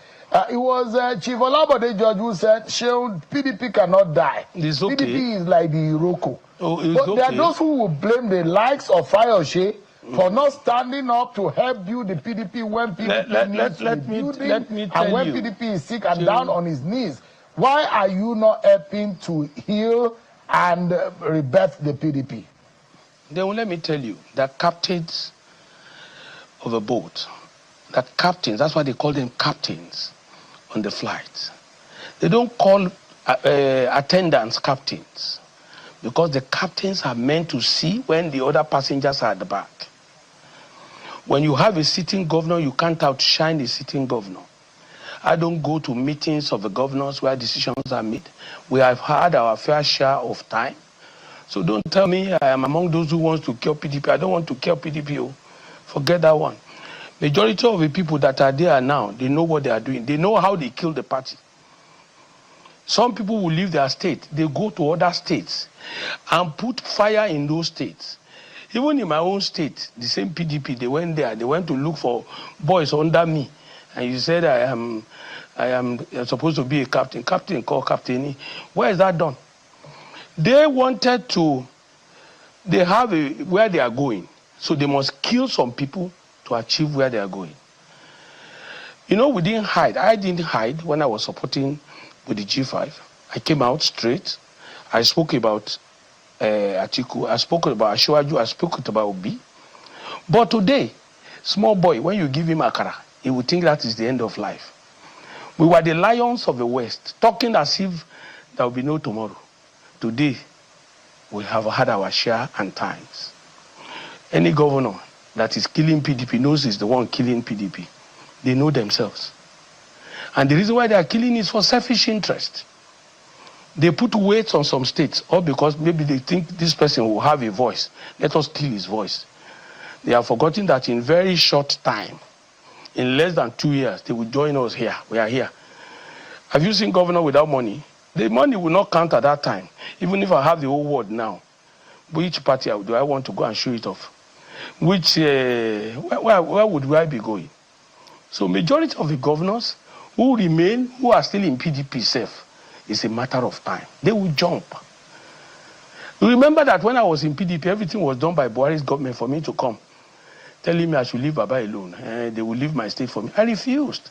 It was Chief Olabode George who said, PDP cannot die. It's okay. PDP is like the Iroko. Oh, it's but okay. there are those who will blame the likes of Fayose for not standing up to help build the PDP when PDP needs rebuilding and when PDP is sick and down on his knees. Why are you not helping to heal and rebirth the PDP? Then let me tell you, that captains of a boat, that captains, that's why they call them captains on the flight. They don't call attendants captains because the captains are meant to see when the other passengers are at the back. When you have a sitting governor, you can't outshine the sitting governor. I don't go to meetings of the governors where decisions are made. We have had our fair share of time. So don't tell me I am among those who wants to kill PDP. I don't want to kill PDP. Oh. Forget that one. Majority of the people that are there now, they know what they are doing. They know how they kill the party. Some people will leave their state. They go to other states and put fire in those states. Even in my own state, the same PDP, they went there. They went to look for boys under me. And you said I am supposed to be a captain. Captain called captain. Where is that done? They wanted to, they have where they are going. So they must kill some people to achieve where they are going. You know, we didn't hide. I didn't hide when I was supporting with the G5. I came out straight. I spoke about Atiku. I spoke about Ashwaju. I spoke about Obi. But today, small boy, when you give him Akara, he will think that is the end of life. We were the lions of the West, talking as if there will be no tomorrow. Today, we have had our share and times. Any governor that is killing PDP knows he's the one killing PDP. They know themselves. And the reason why they are killing is for selfish interest. They put weights on some states, or because maybe they think this person will have a voice. Let us kill his voice. They have forgotten that in very short time, in less than 2 years, they will join us here. We are here. Have you seen governor without money? The money will not count at that time. Even if I have the whole world now, which party do I want to go and show it off? Which, where would I be going? So majority of the governors who remain, who are still in PDP safe, it's a matter of time. They will jump. You remember that when I was in PDP, everything was done by Buhari's government for me to come, telling me I should leave Baba alone. They will leave my state for me. I refused.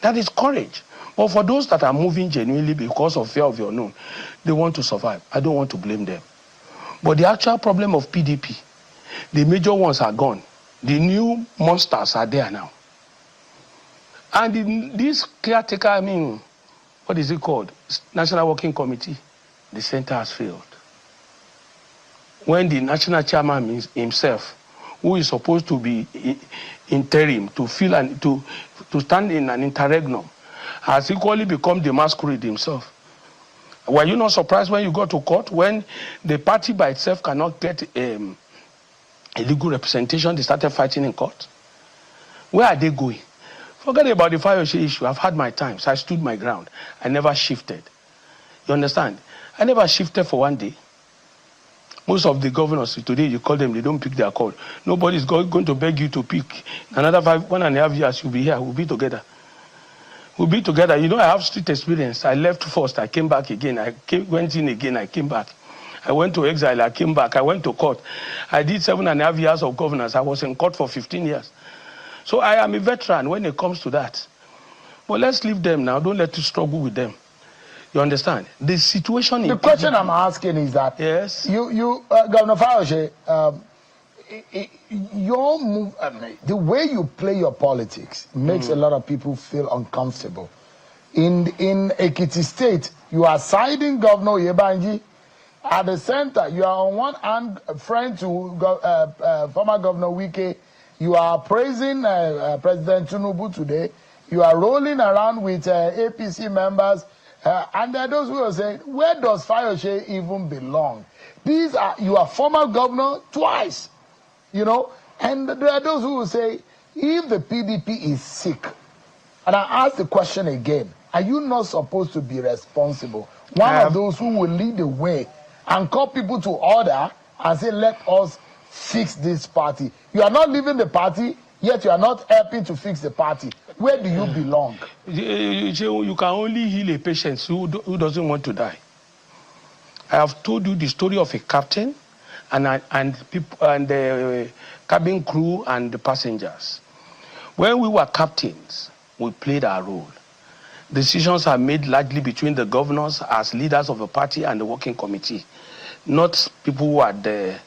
That is courage. But for those that are moving genuinely because of fear of the unknown, they want to survive. I don't want to blame them. But the actual problem of PDP, the major ones are gone. The new monsters are there now. And this caretaker, I mean, what is it called? National Working Committee. The center has failed. When the national chairman himself, who is supposed to be interim, to fill and to stand in an interregnum, has equally become the masquerade himself. Were you not surprised when you got to court, when the party by itself cannot get a legal representation, they started fighting in court? Where are they going? Forget about the Fayose issue. I've had my times. I stood my ground. I never shifted. You understand? I never shifted for one day. Most of the governors today, you call them, they don't pick their call. Nobody's going to beg you to pick. Another 1.5 years, you'll be here. We'll be together. We'll be together. You know, I have street experience. I left first. I came back again. Went in again. I came back. I went to exile. I came back. I went to court. I did 7.5 years of governance. I was in court for 15 years. So I am a veteran when it comes to that. But let's leave them now. Don't let you struggle with them. You understand? The situation. The question I'm asking is that yes, Governor Fayose, your move, the way you play your politics makes a lot of people feel uncomfortable. In Ekiti State, you are siding Governor Yebanji. At the center, you are on one hand a friend to former Governor Wike. You are praising President Tinubu today. You are rolling around with APC members. And there are those who are saying, where does Fayose even belong? You are former governor twice, you know. And there are those who will say, if the PDP is sick, and I ask the question again, are you not supposed to be responsible? One of those who will lead the way and call people to order and say, let us fix this party. You are not leaving the party, yet you are not helping to fix the party. Where do you belong? You can only heal a patient who doesn't want to die. I have told you the story of a captain and the cabin crew and the passengers. When we were captains, we played our role. Decisions are made largely between the governors as leaders of the party and the working committee, not people who had their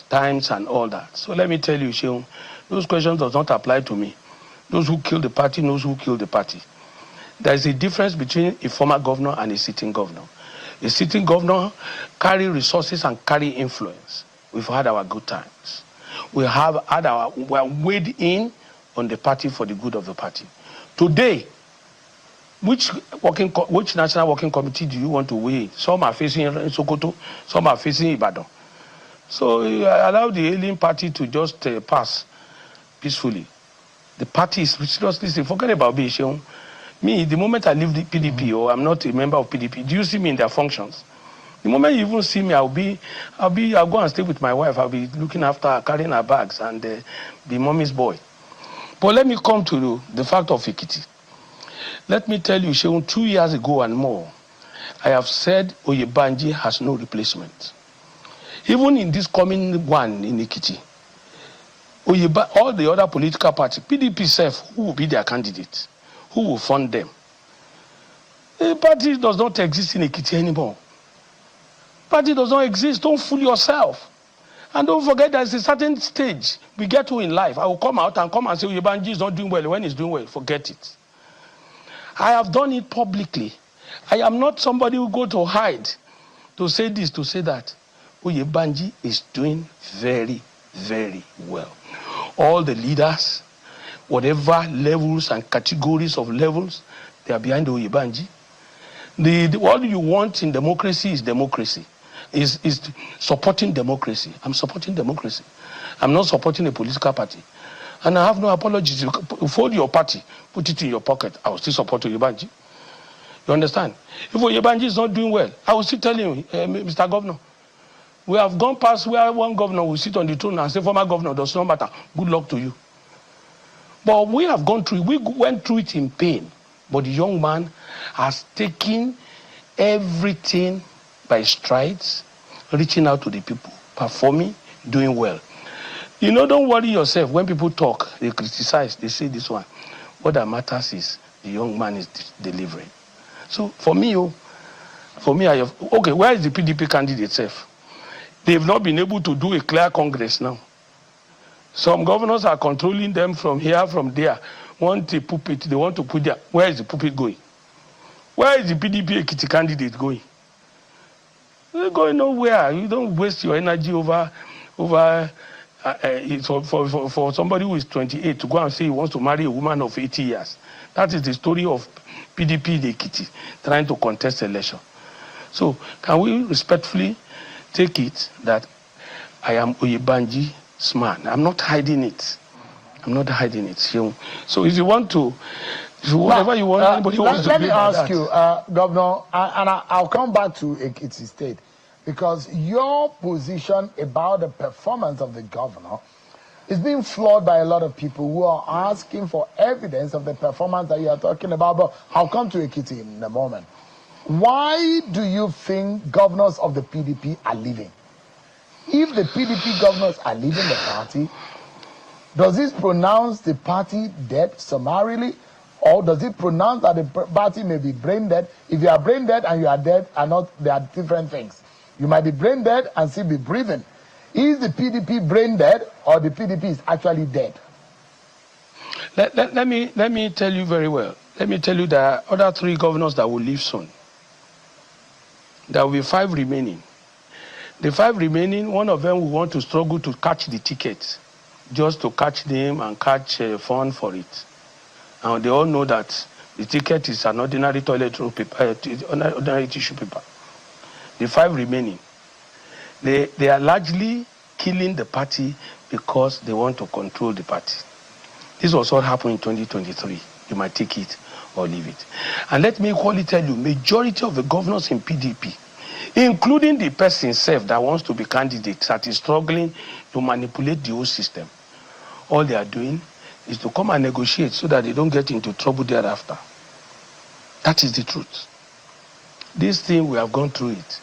times and all that. So let me tell you, Sheung, those questions does not apply to me. Those who kill the party knows who killed the party. There is a difference between a former governor and a sitting governor. A sitting governor carry resources and carry influence. We've had our good times. We are weighed in on the party for the good of the party. Today, which national working committee do you want to weigh? Some are facing Sokoto, some are facing Ibadan. So allow the ailing party to just pass peacefully. The party is seriously, forget about Beisheung. Me, the moment I leave the PDP or I'm not a member of PDP, do you see me in their functions? The moment you even see me, I'll go and stay with my wife. I'll be looking after her, carrying her bags and be mommy's boy. But let me come to the fact of Ekiti. Let me tell you, Sheung, 2 years ago and more, I have said Oyebanji has no replacement. Even in this coming one in Ekiti, all the other political parties, PDP self, who will be their candidate? Who will fund them? The party does not exist in Ekiti anymore. Party does not exist. Don't fool yourself. And don't forget there's a certain stage we get to in life. I will come out and say, Oyebanji is not doing well. When he's doing well, forget it. I have done it publicly. I am not somebody who go to hide, to say this, to say that. Oyebanji is doing very, very well. All the leaders, whatever levels and categories of levels, they are behind Oyebanji. What you want in democracy is democracy. Is supporting democracy. I'm supporting democracy. I'm not supporting a political party. And I have no apologies. You fold your party, put it in your pocket. I will still support Oyebanji. You understand? If Oyebanji is not doing well, I will still tell him, Mr. Governor, we have gone past where one governor will sit on the throne and say, former governor, does not matter. Good luck to you. But we have gone through it. We went through it in pain. But the young man has taken everything by strides, reaching out to the people, performing, doing well. You know, don't worry yourself. When people talk, they criticize, they say this one. What that matters is the young man is delivering. So for me, I have, okay, where is the PDP candidate self? They've not been able to do a clear Congress now. Some governors are controlling them from here, from there. Want a pulpit, they want to put there. Where is the pulpit going? Where is the PDP Ekiti candidate going? They're going nowhere. You don't waste your energy for somebody who is 28 to go and say he wants to marry a woman of 80 years. That is the story of PDP in Ekiti trying to contest election. So can we respectfully take it that I am Oyebanji's man? I'm not hiding it. I'm not hiding it. So if you want to, whatever you want, anybody wants to do. Let me ask you, Governor, and I'll come back to Ekiti State, because your position about the performance of the governor is being flawed by a lot of people who are asking for evidence of the performance that you are talking about. But I'll come to Ekiti in a moment. Why do you think governors of the PDP are leaving? If the PDP governors are leaving the party, does this pronounce the party dead summarily? Or does it pronounce that the party may be brain dead? If you are brain dead and you are dead, they are different things. You might be brain dead and still be breathing. Is the PDP brain dead, or the PDP is actually dead? Let me tell you very well. Let me tell you there are other 3 governors that will leave soon. There will be 5 remaining. The 5 remaining, one of them will want to struggle to catch the tickets, just to catch them and catch fund for it. And they all know that the ticket is an ordinary toilet roll paper, ordinary tissue paper. The 5 remaining, they are largely killing the party because they want to control the party. This was what happened in 2023. You might take it or leave it. And let me equally tell you, majority of the governors in PDP, including the person self that wants to be candidate, that is struggling to manipulate the whole system, all they are doing is to come and negotiate so that they don't get into trouble thereafter. That is the truth. This thing, we have gone through it.